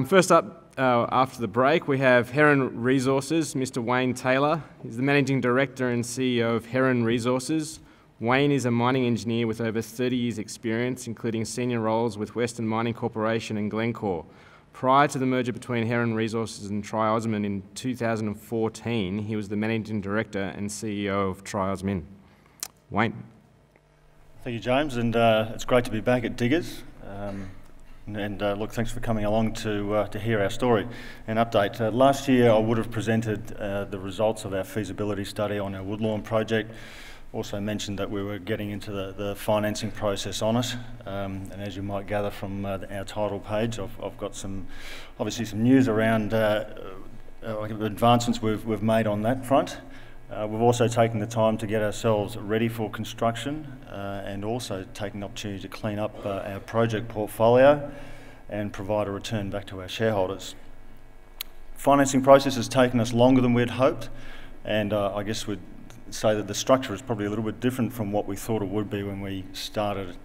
First up, after the break, we have Heron Resources, Mr. Wayne Taylor. He's the Managing Director and CEO of Heron Resources. Wayne is a mining engineer with over 30 years' experience, including senior roles with Western Mining Corporation and Glencore. Prior to the merger between Heron Resources and Tri-Osmond in 2014, he was the Managing Director and CEO of Tri-Osmond. Wayne. Thank you, James, and it's great to be back at Diggers. Look, thanks for coming along to hear our story and update. Last year I would have presented the results of our feasibility study on our Woodlawn project. Also mentioned that we were getting into the financing process on it, and as you might gather from our title page, I've got obviously some news around advancements we've made on that front. We've also taken the time to get ourselves ready for construction and also taken the opportunity to clean up our project portfolio and provide a return back to our shareholders. Financing process has taken us longer than we'd hoped, and I guess we'd say that the structure is probably a little bit different from what we thought it would be when we started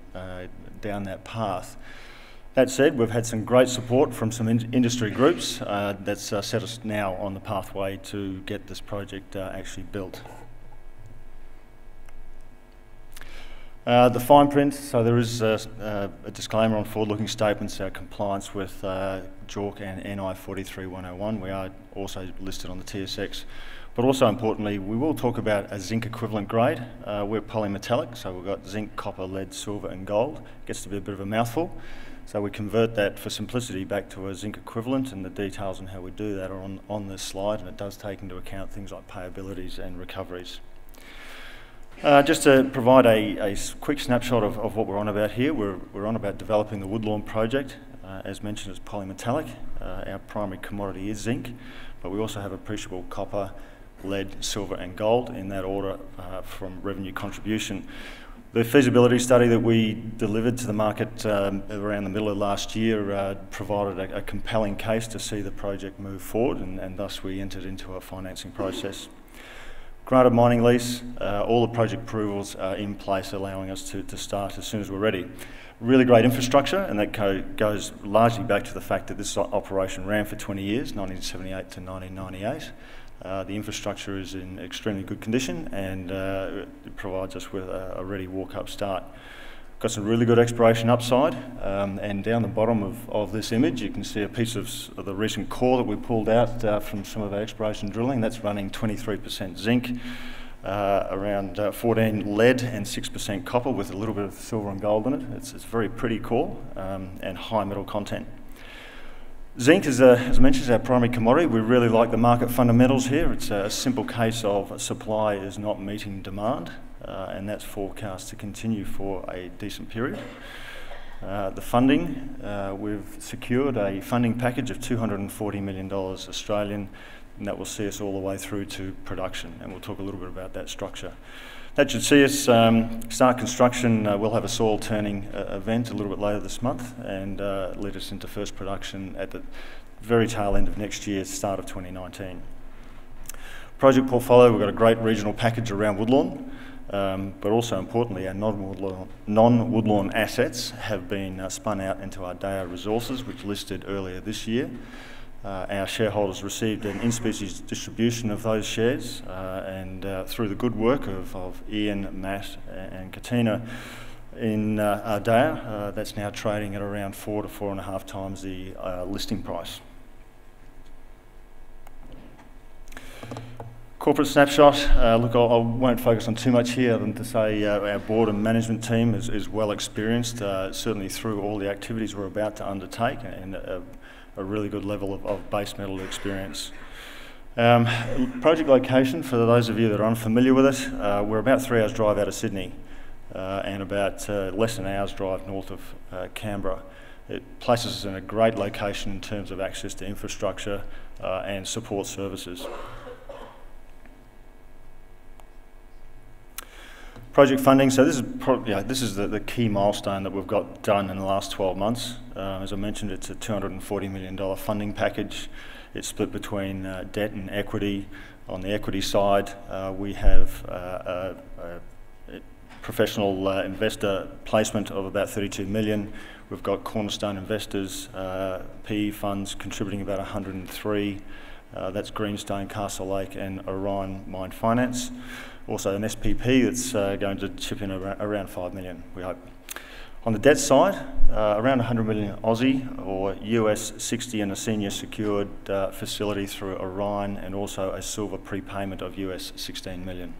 down that path. That said, we've had some great support from some industry groups that's set us now on the pathway to get this project actually built. The fine print, so there is a disclaimer on forward-looking statements, compliance with JORC and NI 43101. We are also listed on the TSX. But also importantly, we will talk about a zinc equivalent grade. We're polymetallic, so we've got zinc, copper, lead, silver and gold. It gets to be a bit of a mouthful. So we convert that for simplicity back to a zinc equivalent, and the details on how we do that are on this slide, and it does take into account things like payabilities and recoveries. Just to provide a quick snapshot of what we're on about here, we're on about developing the Woodlawn project. As mentioned, it's polymetallic. Our primary commodity is zinc, but we also have appreciable copper, lead, silver and gold in that order from revenue contribution. The feasibility study that we delivered to the market around the middle of last year provided a compelling case to see the project move forward, and thus we entered into a financing process. Granted mining lease, all the project approvals are in place, allowing us to start as soon as we're ready. Really great infrastructure, and that goes largely back to the fact that this operation ran for 20 years, 1978 to 1998. The infrastructure is in extremely good condition, and it provides us with a ready walk-up start. Got some really good exploration upside, and down the bottom of this image you can see a piece of the recent core that we pulled out from some of our exploration drilling. That's running 23% zinc, around 14 lead and 6% copper with a little bit of silver and gold in it. It's a very pretty core and high metal content. Zinc, as mentioned, is our primary commodity. We really like the market fundamentals here. It's a simple case of supply is not meeting demand, and that's forecast to continue for a decent period. The funding, we've secured a funding package of $240 million Australian, and that will see us all the way through to production, and we'll talk a little bit about that structure. That should see us start construction. We'll have a soil turning event a little bit later this month, and lead us into first production at the very tail end of next year, start of 2019. Project portfolio, we've got a great regional package around Woodlawn, but also importantly our non-Woodlawn assets have been spun out into Ardea Resources, which listed earlier this year. Our shareholders received an in-species distribution of those shares, and through the good work of Ian, Matt and Katina in Ardea, that's now trading at around 4 to 4.5 times the listing price. Corporate snapshot, look, I won't focus on too much here other than to say our board and management team is well experienced, certainly through all the activities we're about to undertake, and a really good level of base metal experience. Project location, for those of you that are unfamiliar with it, we're about 3 hours drive out of Sydney and about less than an hour's drive north of Canberra. It places us in a great location in terms of access to infrastructure and support services. Project funding, so this is the key milestone that we've got done in the last 12 months. As I mentioned, it's a $240 million funding package. It's split between debt and equity. On the equity side, we have professional investor placement of about 32 million. We've got cornerstone investors, PE funds contributing about 103. That's Greenstone, Castle Lake and Orion Mine Finance. Also an SPP that's going to chip in around 5 million, we hope. On the debt side, around 100 million Aussie or US 60 and a senior secured facility through Orion, and also a silver prepayment of US 16 million.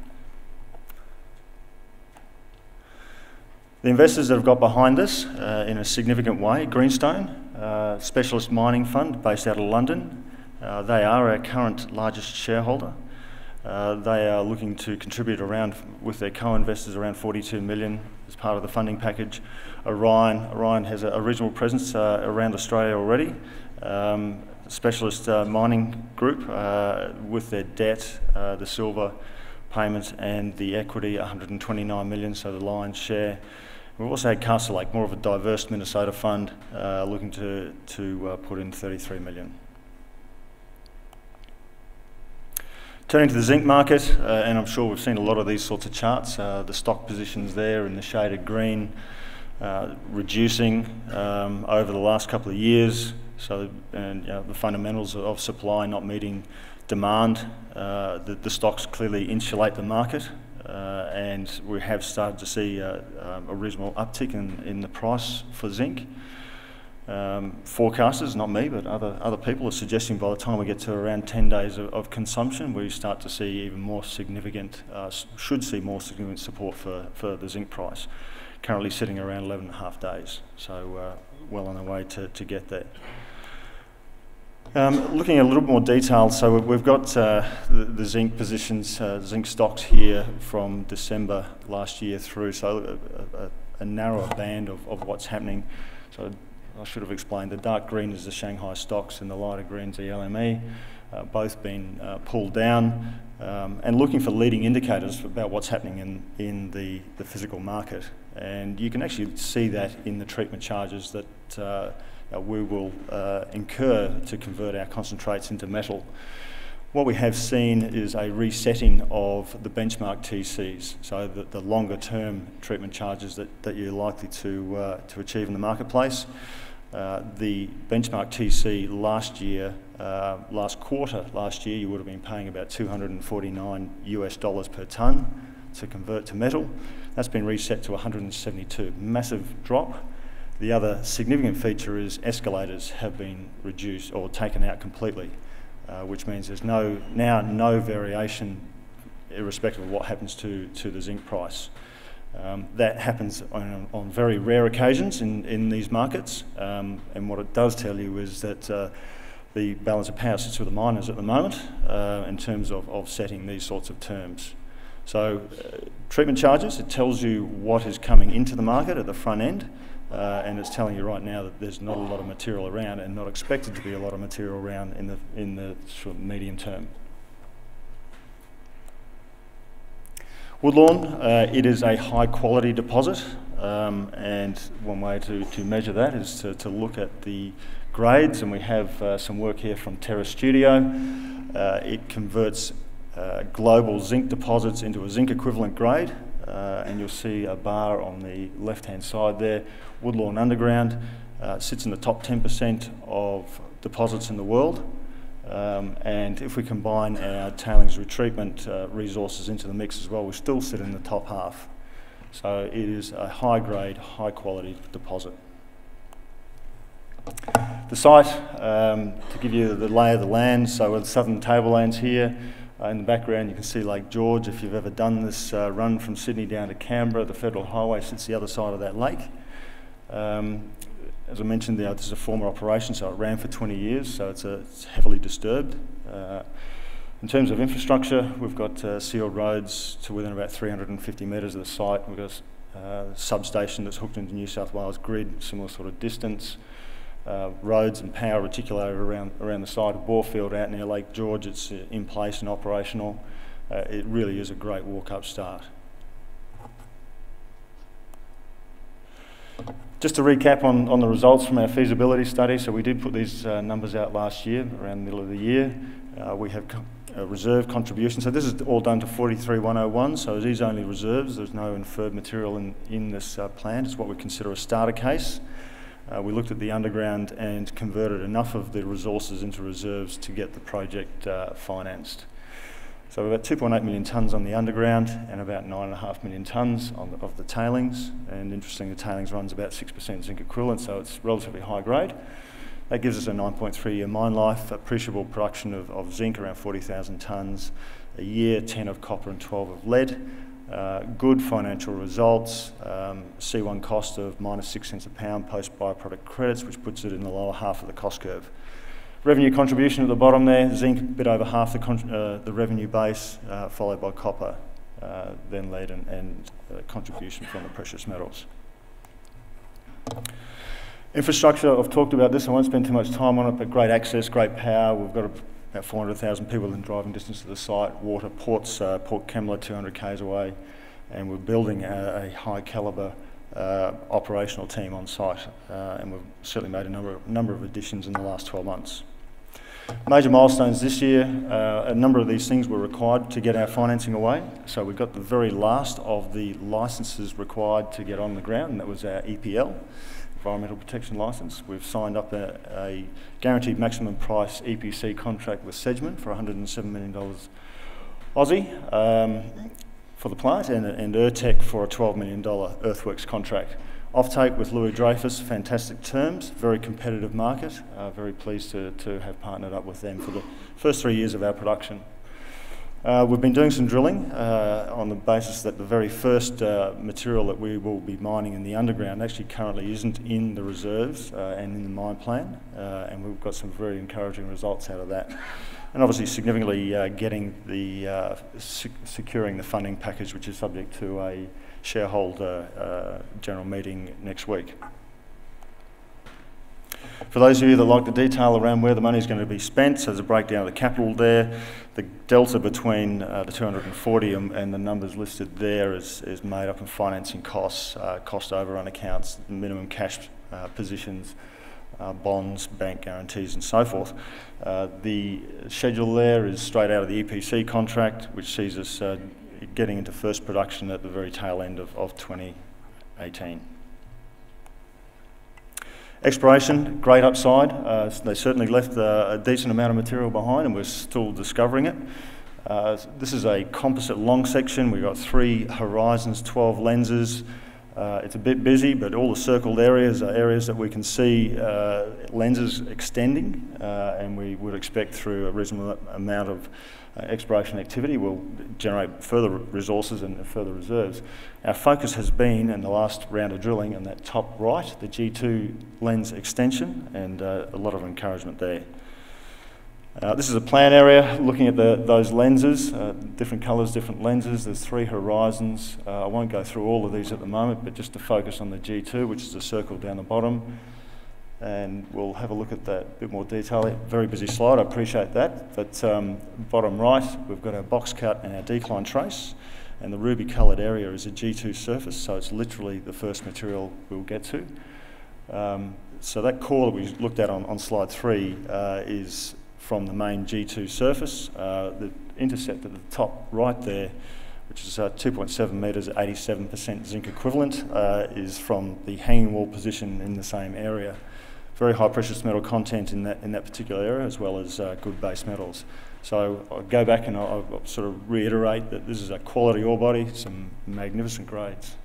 The investors that have got behind us in a significant way: Greenstone, specialist mining fund based out of London. They are our current largest shareholder. They are looking to contribute around, with their co-investors, around 42 million as part of the funding package. Orion has a regional presence around Australia already. Specialist mining group with their debt, the silver payments and the equity, 129 million, so the lion's share. We've also had Castle Lake, more of a diverse Minnesota fund, looking to put in 33 million. Turning to the zinc market, and I'm sure we've seen a lot of these sorts of charts, the stock positions there in the shaded green, reducing over the last couple of years. So, and the fundamentals of supply not meeting demand, the stocks clearly insulate the market, and we have started to see a reasonable uptick in the price for zinc. Forecasters, not me, but other people are suggesting by the time we get to around 10 days of consumption, we start to see even more significant, should see more significant support for the zinc price. Currently sitting around 11.5 days, so well on the way to get there. Looking at a little bit more detail, so we've got the zinc positions, zinc stocks here from December last year through, so a narrower band of what's happening. So I should have explained, the dark green is the Shanghai stocks and the lighter green is the LME, both been pulled down, and looking for leading indicators about what's happening in the physical market. And you can actually see that in the treatment charges that we will incur to convert our concentrates into metal. What we have seen is a resetting of the benchmark TCs, so the longer term treatment charges that you're likely to achieve in the marketplace. The benchmark TC last quarter last year, you would have been paying about $249 US per tonne to convert to metal. That's been reset to 172, massive drop. The other significant feature is escalators have been reduced or taken out completely, which means there's now no variation irrespective of what happens to the zinc price. That happens on very rare occasions in these markets, and what it does tell you is that the balance of power sits with the miners at the moment in terms of setting these sorts of terms. So treatment charges, it tells you what is coming into the market at the front end, and it's telling you right now that there's not a lot of material around and not expected to be a lot of material around in the sort of medium term. Woodlawn, it is a high quality deposit, and one way to measure that is to look at the grades, and we have some work here from Terra Studio. It converts global zinc deposits into a zinc equivalent grade, and you'll see a bar on the left hand side there. Woodlawn Underground sits in the top 10% of deposits in the world. And if we combine our tailings retreatment resources into the mix as well, we still sit in the top half. So it is a high grade, high quality deposit. The site, to give you the lay of the land, so with the southern tablelands here, in the background you can see Lake George. If you've ever done this run from Sydney down to Canberra, the Federal Highway sits the other side of that lake. As I mentioned, this is a former operation, so it ran for 20 years, so it's heavily disturbed. In terms of infrastructure, we've got sealed roads to within about 350 metres of the site. We've got a substation that's hooked into New South Wales grid, similar sort of distance. Roads and power reticulated around the side of Borefield out near Lake George. It's in place and operational. It really is a great walk-up start. Just to recap on the results from our feasibility study, so we did put these numbers out last year, around the middle of the year. We have reserve contribution. So this is all done to 43101, so these only reserves. There's no inferred material in this plan. It's what we consider a starter case. We looked at the underground and converted enough of the resources into reserves to get the project financed. So we've got 2.8 million tonnes on the underground and about 9.5 million tonnes of the tailings. And interestingly, the tailings runs about 6% zinc equivalent, so it's relatively high grade. That gives us a 9.3-year mine life, appreciable production of zinc, around 40,000 tonnes a year, 10 of copper and 12 of lead. Good financial results, C1 cost of -6 cents a pound post byproduct credits, which puts it in the lower half of the cost curve. Revenue contribution at the bottom there, zinc a bit over half the revenue base, followed by copper, then lead and contribution from the precious metals. Infrastructure, I've talked about this, I won't spend too much time on it, but great access, great power. We've got about 400,000 people in driving distance to the site. Water, Port Kembla, 200 k's away, and we're building a high calibre operational team on site, and we've certainly made a number of additions in the last 12 months. Major milestones this year, a number of these things were required to get our financing away. So we got the very last of the licences required to get on the ground, and that was our EPL, Environmental Protection Licence. We've signed up a guaranteed maximum price EPC contract with Sedgman for $107 million Aussie for the plant, and Urtec for a $12 million earthworks contract. Offtake with Louis Dreyfus, fantastic terms, very competitive market. Very pleased to have partnered up with them for the first 3 years of our production. We've been doing some drilling on the basis that the very first material that we will be mining in the underground actually currently isn't in the reserves and in the mine plan, and we've got some very encouraging results out of that. And obviously significantly securing the funding package, which is subject to a shareholder general meeting next week. For those of you that like the detail around where the money is going to be spent, so there's a breakdown of the capital there. The delta between the 240 and the numbers listed there is made up of financing costs, cost overrun accounts, minimum cash positions, bonds, bank guarantees and so forth. The schedule there is straight out of the EPC contract, which sees us getting into first production at the very tail end of 2018. Exploration, great upside. They certainly left a decent amount of material behind, and we're still discovering it. This is a composite long section. We've got 3 horizons, 12 lenses. It's a bit busy, but all the circled areas are areas that we can see lenses extending, and we would expect through a reasonable amount of exploration activity will generate further resources and further reserves. Our focus has been, in the last round of drilling, on that top right, the G2 lens extension, and a lot of encouragement there. This is a plan area looking at those lenses, different colours, different lenses. There's 3 horizons. I won't go through all of these at the moment, but just to focus on the G2, which is the circle down the bottom. And we'll have a look at that in a bit more detail. Very busy slide, I appreciate that. But bottom right, we've got our box cut and our decline trace. And the ruby coloured area is a G2 surface, so it's literally the first material we'll get to. So that core that we looked at on slide 3 is from the main G2 surface. The intercept at the top right there, which is 2.7 metres at 87% zinc equivalent, is from the hanging wall position in the same area. Very high precious metal content in that particular area, as well as good base metals. So I'll go back and I'll sort of reiterate that this is a quality ore body, some magnificent grades.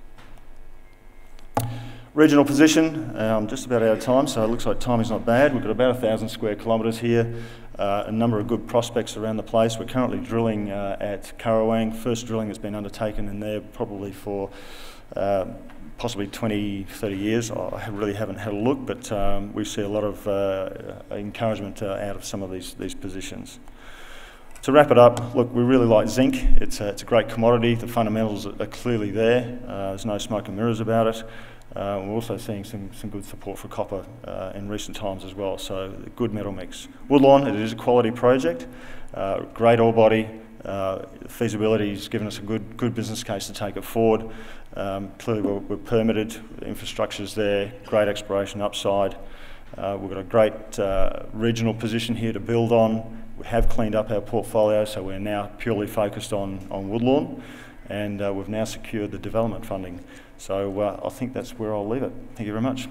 Regional position, I'm just about out of time, so it looks like timing's not bad. We've got about 1,000 square kilometres here, a number of good prospects around the place. We're currently drilling at Currawang. First drilling has been undertaken in there probably for possibly 20, 30 years. I really haven't had a look, but we see a lot of encouragement out of some of these positions. To wrap it up, look, we really like zinc. It's a great commodity. The fundamentals are clearly there. There's no smoke and mirrors about it. We're also seeing some good support for copper in recent times as well, so a good metal mix. Woodlawn, it is a quality project, great ore body. Feasibility has given us a good business case to take it forward. Clearly we're permitted, the infrastructure's there, great exploration upside. We've got a great regional position here to build on, We have cleaned up our portfolio, so we're now purely focused on Woodlawn, and we've now secured the development funding. So I think that's where I'll leave it. Thank you very much.